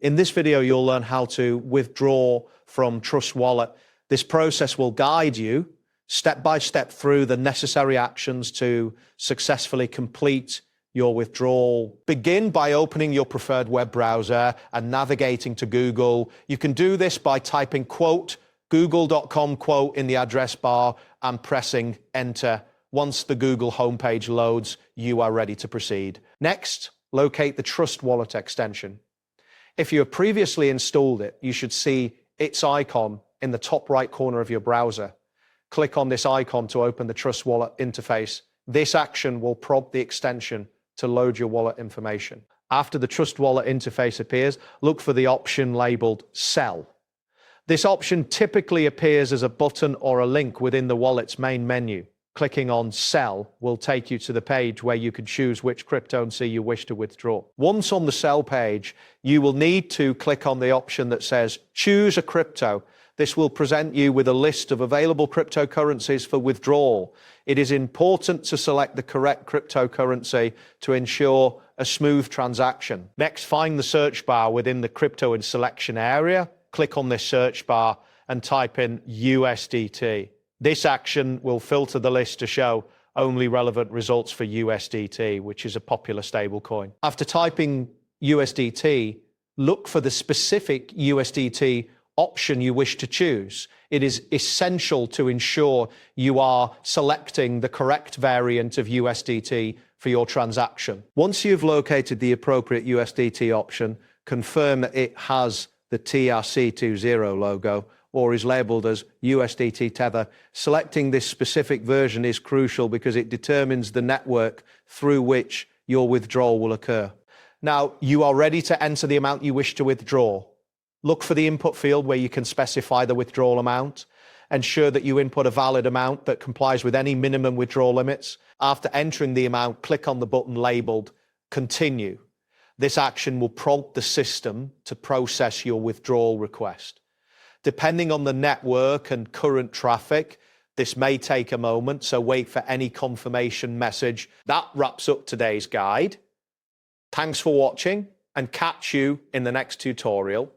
In this video, you'll learn how to withdraw from Trust Wallet. This process will guide you step by step through the necessary actions to successfully complete your withdrawal. Begin by opening your preferred web browser and navigating to Google. You can do this by typing google.com in the address bar and pressing enter. Once the Google homepage loads, you are ready to proceed. Next, locate the Trust Wallet extension. If you have previously installed it, you should see its icon in the top right corner of your browser. Click on this icon to open the Trust Wallet interface. This action will prompt the extension to load your wallet information. After the Trust Wallet interface appears, look for the option labeled Sell. This option typically appears as a button or a link within the wallet's main menu. Clicking on Sell will take you to the page where you can choose which cryptocurrency you wish to withdraw. Once on the Sell page, you will need to click on the option that says Choose a Crypto. This will present you with a list of available cryptocurrencies for withdrawal. It is important to select the correct cryptocurrency to ensure a smooth transaction. Next, find the search bar within the crypto and selection area. Click on this search bar and type in USDT. This action will filter the list to show only relevant results for USDT, which is a popular stablecoin. After typing USDT, look for the specific USDT option you wish to choose. It is essential to ensure you are selecting the correct variant of USDT for your transaction. Once you've located the appropriate USDT option, confirm that it has the TRC20 logo or is labeled as USDT Tether. Selecting this specific version is crucial because it determines the network through which your withdrawal will occur. Now, you are ready to enter the amount you wish to withdraw. Look for the input field where you can specify the withdrawal amount. Ensure that you input a valid amount that complies with any minimum withdrawal limits. After entering the amount, click on the button labeled Continue. This action will prompt the system to process your withdrawal request. Depending on the network and current traffic, this may take a moment, so wait for any confirmation message. That wraps up today's guide. Thanks for watching and catch you in the next tutorial.